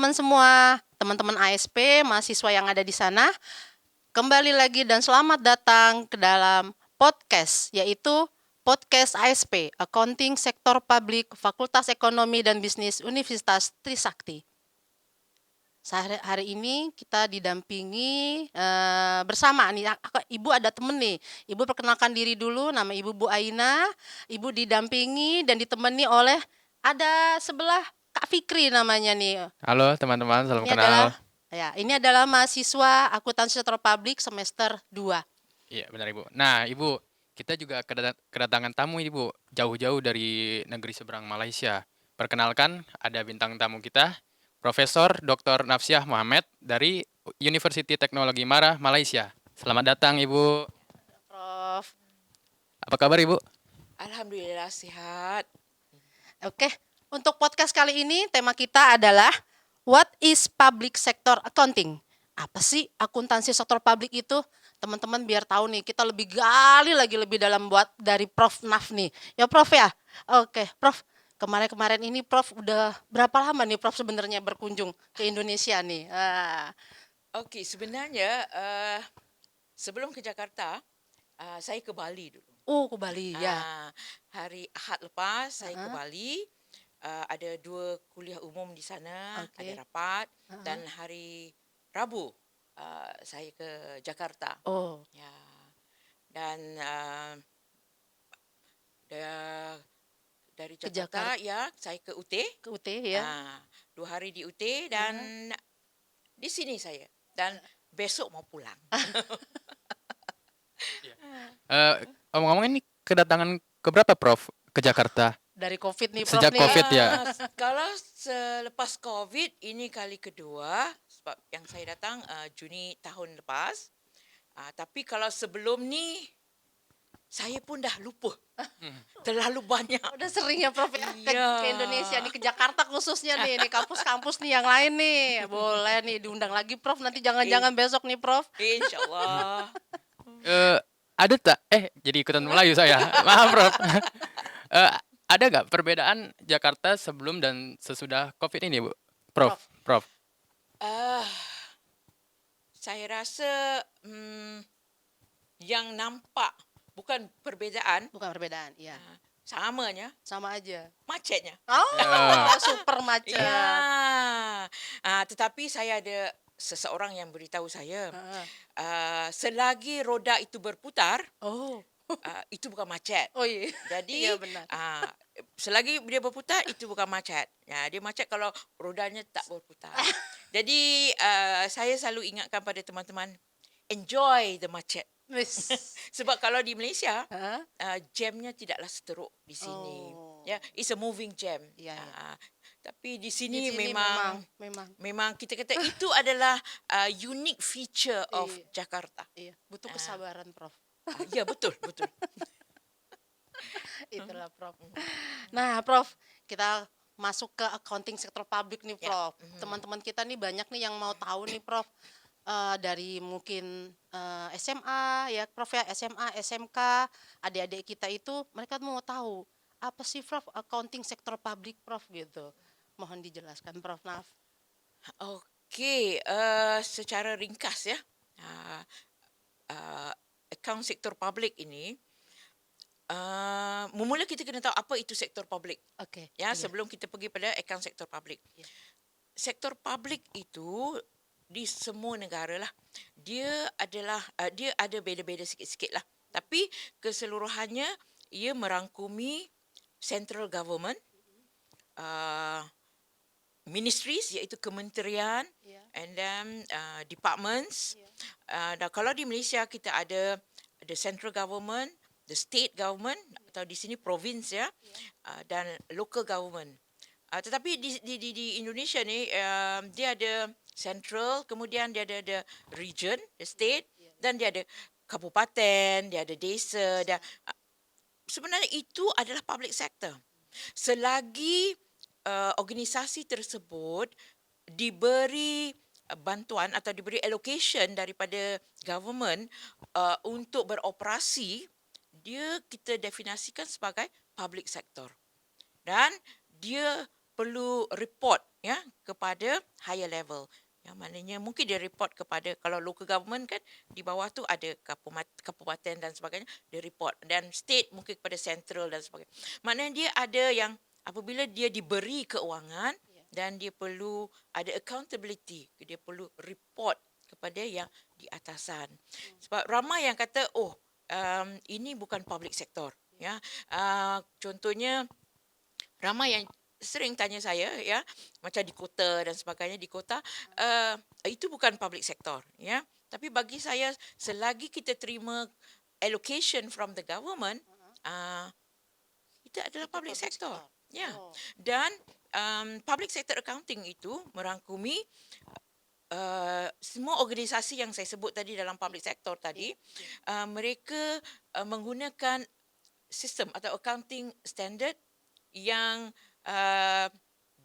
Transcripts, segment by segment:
teman-teman semua, teman-teman ASP, mahasiswa yang ada di sana. Kembali lagi dan selamat datang ke dalam podcast, yaitu podcast ASP, Accounting Sektor Publik, Fakultas Ekonomi dan Bisnis Universitas Trisakti. Hari ini kita didampingi bersama nih, Ibu ada temen nih. Ibu perkenalkan diri dulu, nama Ibu Bu Aina. Ibu didampingi dan ditemani oleh ada sebelah Kak Fikri namanya nih. Halo teman-teman, salam Ini adalah kenal. ini adalah mahasiswa akuntansi sektor publik semester 2. Iya benar Ibu. Nah Ibu, kita juga kedatangan tamu Ibu, jauh-jauh dari negeri seberang Malaysia. Perkenalkan, ada bintang tamu kita, Profesor Dr. Nafsiah Mohamad dari University Teknologi Mara, Malaysia. Selamat datang Ibu. Prof. Apa kabar Ibu? Alhamdulillah sehat. Oke, untuk podcast kali ini tema kita adalah What is Public Sector Accounting? Apa sih akuntansi sektor publik itu? Teman-teman biar tahu nih, kita lebih gali lagi lebih dalam buat dari Prof Naf nih. Ya Prof ya? Oke, Prof. Kemarin-kemarin ini Prof udah berapa lama nih Prof sebenarnya berkunjung ke Indonesia nih? Okey, sebenarnya sebelum ke Jakarta, saya ke Bali dulu. Ke Bali ya. Hari Ahad lepas saya ke Uh-huh. Bali, ada 2 kuliah umum di sana, Okey. ada rapat Uh-huh. dan hari Rabu, saya ke Jakarta. Oh, Ya, dan dari Ke Jakarta ya saya ke UT, ke UT ya. 2 hari di UT dan di sini saya dan besok mau pulang. Ngomong-ngomong ini kedatangan keberapa Prof ke Jakarta? Dari COVID nih Prof Sejak nih. COVID ya? Kalau selepas COVID ini kali kedua sebab yang saya datang Juni tahun lepas. Tapi kalau sebelum ni saya pun dah lupa. Terlalu banyak. Udah sering ya Prof ya ke Iya. Indonesia nih, ke Jakarta khususnya nih kampus-kampus nih yang lain nih. Boleh nih diundang lagi Prof, nanti jangan-jangan besok nih Prof. InsyaAllah. Ada tak? Jadi ikutan Melayu saya. Maaf Prof. Ada nggak perbedaan Jakarta sebelum dan sesudah COVID ini Bu? Prof. Saya rasa yang nampak bukan perbezaan, Bukan perbedaan, iya. samanya, Sama aja. macetnya. Super macet. Ya. Tetapi saya ada seseorang yang beritahu saya, selagi roda itu berputar, Oh. itu bukan macet. Oh iya. Jadi, Iya benar. selagi dia berputar, itu bukan macet. Ya, dia macet kalau rodanya tak berputar. Jadi, saya selalu ingatkan pada teman-teman, enjoy the macet. Wis. Sebab kalau di Malaysia, Heeh. jamnya tidaklah seteruk di sini. Oh. Ya, it's a moving jam. Iya, iya. Tapi di Di sini, sini memang kita kata itu adalah unique feature of Iya. Jakarta. Iya, butuh kesabaran Prof. Ya, betul. Itulah Prof. Nah, Prof, kita masuk ke accounting sektor publik nih, Ya. Prof. Teman-teman kita nih banyak nih yang mau tahu nih, Prof. Dari mungkin SMA ya, Prof ya, SMA, SMK, adik-adik kita itu mereka mau tahu apa sih, Prof, accounting sektor publik, Prof gitu. Mohon dijelaskan, Prof Naf. Okey, secara ringkas ya, akaun sektor publik ini, memula kita kena tahu apa itu sektor publik. Oke. Ya, Iya. sebelum kita pergi pada akaun sektor publik. Ya. Sektor publik itu di semua negara lah, dia ada beza-beza sikit-sikit lah. Tapi keseluruhannya ia merangkumi central government, ministries iaitu kementerian, Ya. and then departments. Dan kalau di Malaysia kita ada the central government, the state government atau di sini province ya, dan local government. Tetapi di Indonesia ni dia ada central, kemudian dia ada region, the state, dan dia ada kabupaten, dia ada desa, dan sebenarnya itu adalah public sector. Selagi organisasi tersebut diberi bantuan atau diberi allocation daripada government untuk beroperasi, dia kita definisikan sebagai public sector. Dan dia perlu report ya kepada higher level. Yang maknanya mungkin dia report kepada, kalau local government kan di bawah tu ada kabupaten dan sebagainya, dia report, dan state mungkin kepada central dan sebagainya. Maknanya dia ada yang apabila dia diberi keuangan dan dia perlu ada accountability, dia perlu report kepada yang di atasan. Sebab ramai yang kata, oh, ini bukan public sector. Ya, contohnya ramai yang sering tanya saya, ya, macam di kota dan sebagainya, di kota itu bukan public sector, ya. Tapi bagi saya, selagi kita terima allocation from the government, kita adalah Itu public sector. Ya. Oh. Dan public sector accounting itu merangkumi semua organisasi yang saya sebut tadi dalam public sector tadi. Mereka menggunakan sistem atau accounting standard yang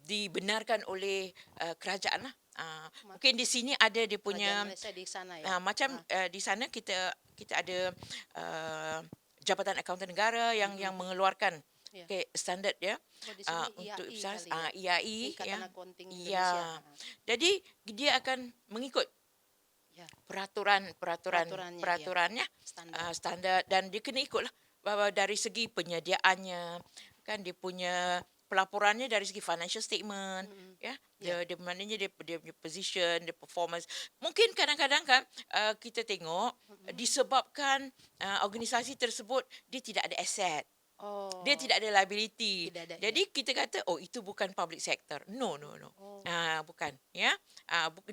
dibenarkan oleh kerajaan lah. Mungkin di sini ada dia punya Kerajaan Malaysia di sana ya. macam di sana kita ada Jabatan Akauntan Negara yang mengeluarkan Ya. standard ya Oh, di sini untuk IAI besar kali ya. IAI Ikatan ya. Akunting Ya. Indonesia. Jadi dia akan mengikut Ya. peraturannya standar, dan dia kena ikutlah bahwa dari segi penyediaannya kan, dia punya pelaporannya dari segi financial statement, ya, dia maknanya dia punya position, dia performance. Mungkin kadang-kadang kan kita tengok disebabkan organisasi tersebut dia tidak ada aset. Oh. Dia tidak ada liability. Tidak ada, Jadi kita kata, oh, itu bukan public sector. No. Oh. Bukan, ya.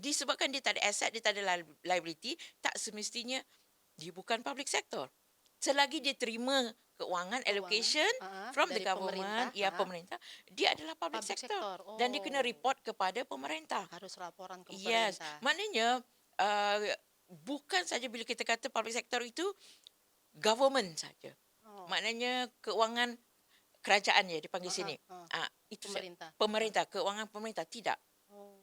Disebabkan dia tak ada aset, dia tak ada liability, tak semestinya dia bukan public sector. Selagi dia terima keuangan allocation from the dari government, pemerintah, dia adalah public sector. Oh. Dan dia kena report kepada pemerintah. Harus laporan ke Yes. pemerintah. Maknanya bukan saja bila kita kata public sector itu government saja. Oh. Maknanya keuangan kerajaan ya dipanggil sini. Itu pemerintah, keuangan pemerintah tidak. Oh.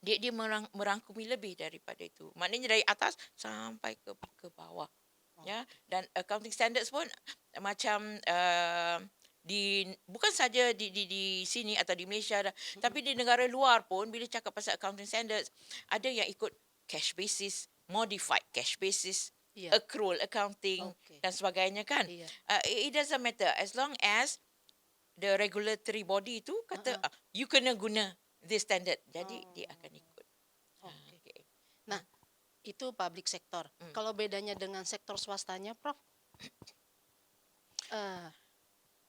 Dia merangkumi lebih daripada itu. Maknanya dari atas sampai ke bawah. Ya, dan accounting standards pun macam bukan saja di sini atau di Malaysia tapi di negara luar pun bila cakap pasal accounting standards, ada yang ikut cash basis, modified cash basis, accrual accounting dan sebagainya kan. It doesn't matter as long as the regulatory body itu kata you kena guna this standard. Jadi dia akan ikut. Okay. Nah, itu public sector. Kalau bedanya dengan sektor swastanya, Prof?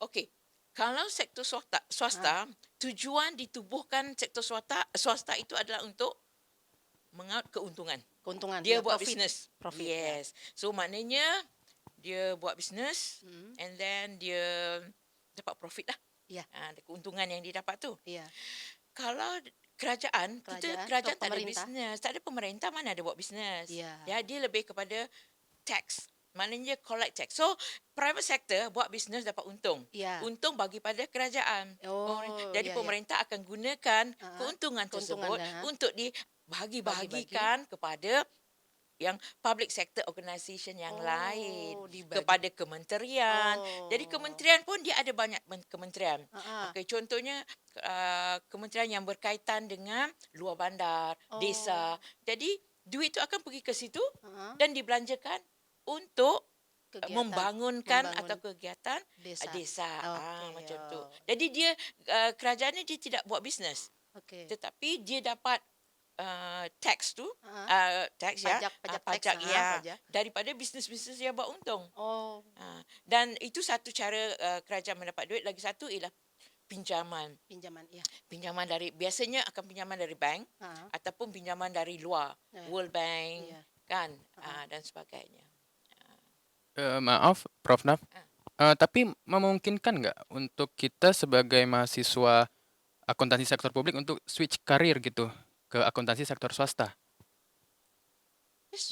Okey. Kalau sektor swasta, tujuan ditubuhkan sektor swasta itu adalah untuk mengaut keuntungan. Dia buat bisnes. Profit. Yes. So maknanya dia buat bisnes and then dia dapat profit lah. Ya. Keuntungan yang dia dapat tu. Iya. Kalau kerajaan tak ada bisnes, tak ada pemerintah mana ada buat bisnes. Ya, dia lebih kepada tax. Maknanya collect tax. So, private sector buat bisnes dapat untung. Untung bagi pada kerajaan. Jadi pemerintah akan gunakan keuntungan tersebut untuk dibagi-bagikan kepada yang public sector organisation yang lain, kepada kementerian. Jadi kementerian pun dia ada banyak kementerian. Okay, contohnya kementerian yang berkaitan dengan luar bandar, desa. Jadi duit itu akan pergi ke situ dan dibelanjakan untuk membangun atau kegiatan desa. Macam tu. Jadi dia kerajaan ni dia tidak buat bisnes. Tetapi dia dapat tax tu, tax pajak daripada bisnes-bisnes yang buat untung. Dan itu satu cara kerajaan mendapat duit. Lagi satu ialah pinjaman. Pinjaman dari, biasanya akan pinjaman dari bank ataupun pinjaman dari luar, World Bank kan, dan sebagainya. Maaf, Prof. Naf. Tapi memungkinkan nggak untuk kita sebagai mahasiswa akuntansi sektor publik untuk switch karir gitu ke akuntansi sektor swasta?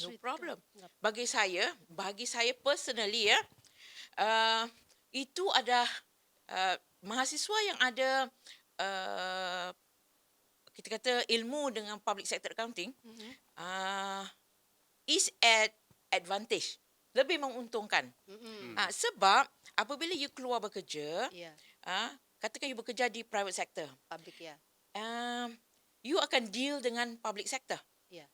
No problem. Bagi saya personally ya, itu ada mahasiswa yang ada kita kata ilmu dengan public sector accounting, is at advantage, lebih menguntungkan. Sebab apabila you keluar bekerja, katakan you bekerja di private sector, Public ya. you akan deal dengan public sector. Iya.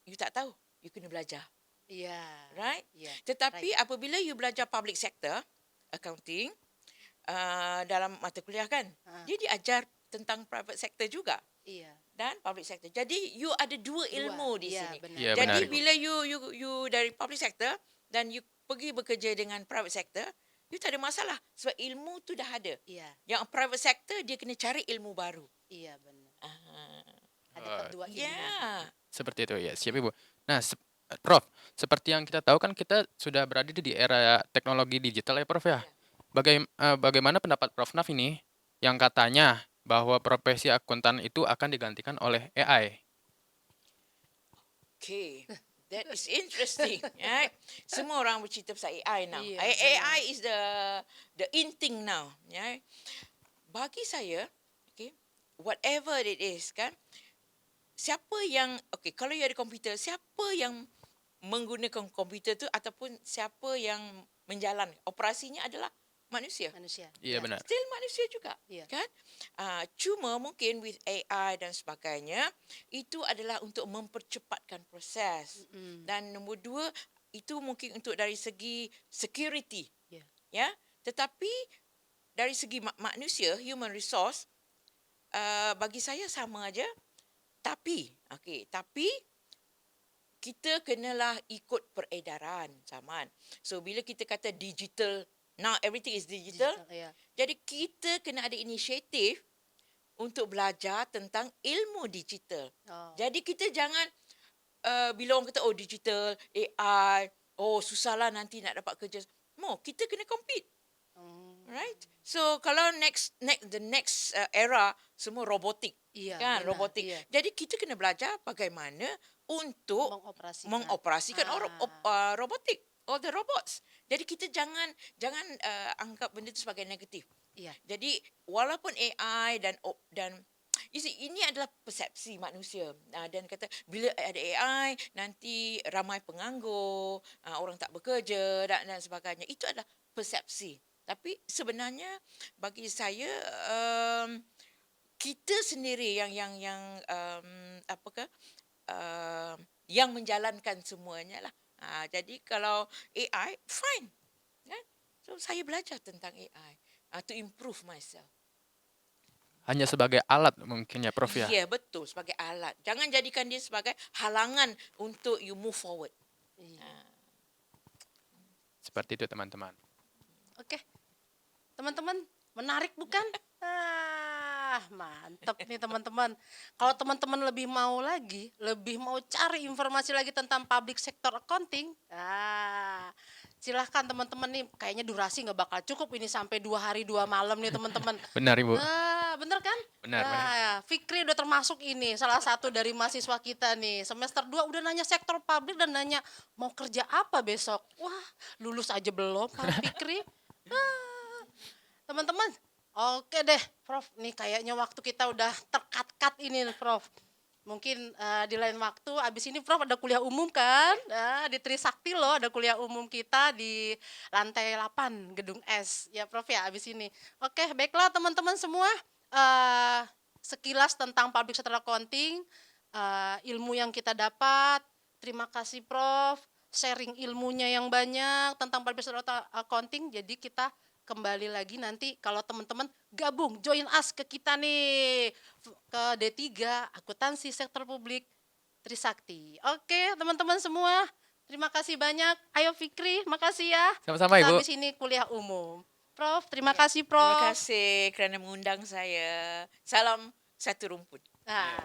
You tak tahu, you kena belajar, Iya. right? Iya. Tetapi apabila you belajar public sector accounting dalam mata kuliah kan, dia diajar tentang private sector juga Iya. dan public sector. Jadi you ada dua ilmu di Iya, sini. benar. Iya, Jadi benar, Ibu. bila you dari public sector dan you pergi bekerja dengan private sector, you tak ada masalah sebab ilmu tu dah ada. Iya. Yang private sector dia kena cari ilmu baru. Iya, benar. Ada Oh, kedua ilmu. Ya. Seperti itu ya, siap Ibu. Nah, Prof, seperti yang kita tahu kan kita sudah berada di era teknologi digital ya Prof ya. Bagaimana pendapat Prof Naf ini yang katanya bahwa profesi akuntan itu akan digantikan oleh AI? Okay. That is interesting, right? Semua orang bercerita pasal AI now. Iya, AI is the in thing now, right? Bagi saya, okay, whatever it is kan, siapa yang kalau you ada komputer, siapa yang menggunakan komputer tu ataupun siapa yang menjalan operasinya adalah manusia. Manusia. Iya, benar. Still manusia juga, Iya. kan? Cuma mungkin with AI dan sebagainya, itu adalah untuk mempercepatkan proses. Dan nombor dua, itu mungkin untuk dari segi security. Ya. Ya, tetapi dari segi manusia, human resource, bagi saya sama aja. Tapi kita kenalah ikut peredaran zaman. So bila kita kata digital, now everything is digital. Ya. Jadi kita kena ada inisiatif untuk belajar tentang ilmu digital. Oh. Jadi kita jangan bila orang kata digital, AI, susahlah nanti nak dapat kerja. Kita kena compete. Right? So kalau the next era semua robotik. Iya, Kan, benar, robotik. iya. Jadi kita kena belajar bagaimana untuk mengoperasikan robotik, all the robots. Jadi kita jangan anggap benda itu sebagai negatif. Iya. Jadi walaupun AI dan you see, ini adalah persepsi manusia. Dan kata bila ada AI nanti ramai penganggur, orang tak bekerja dan sebagainya. Itu adalah persepsi. Tapi sebenarnya bagi saya kita sendiri yang menjalankan semuanya lah. Jadi kalau AI fine, kan? So saya belajar tentang AI to improve myself. Hanya sebagai alat mungkin ya Prof ya. Ya, betul, sebagai alat. Jangan jadikan dia sebagai halangan untuk you move forward. Seperti itu teman-teman. Oke. Teman-teman, menarik bukan? Mantap nih teman-teman. Kalau teman-teman lebih mau cari informasi lagi tentang public sector accounting, silahkan teman-teman nih. Kayaknya durasi nggak bakal cukup ini sampai 2 hari 2 malam nih teman-teman. Benar Ibu. Bener kan? Benar. Fikri udah termasuk ini, salah satu dari mahasiswa kita nih. Semester 2 udah nanya sektor publik dan nanya mau kerja apa besok. Wah, lulus aja belum Pak Fikri. Teman-teman, oke deh Prof. Nih kayaknya waktu kita udah terkat-kat ini Prof. Mungkin di lain waktu, abis ini Prof ada kuliah umum kan? Di Trisakti loh ada kuliah umum kita di lantai 8 gedung S. Ya Prof ya abis ini. Oke baiklah teman-teman semua. Sekilas tentang public sector accounting, ilmu yang kita dapat. Terima kasih Prof. Sharing ilmunya yang banyak tentang public sector accounting. Jadi kita kembali lagi nanti kalau teman-teman gabung, join us ke kita nih, ke D3, Akuntansi Sektor Publik Trisakti. Oke teman-teman semua, terima kasih banyak. Ayo Fikri, makasih ya. Sama-sama Kita Ibu. habis ini kuliah umum. Prof, terima kasih Prof. Terima kasih kerana mengundang saya. Salam satu rumput. Nah,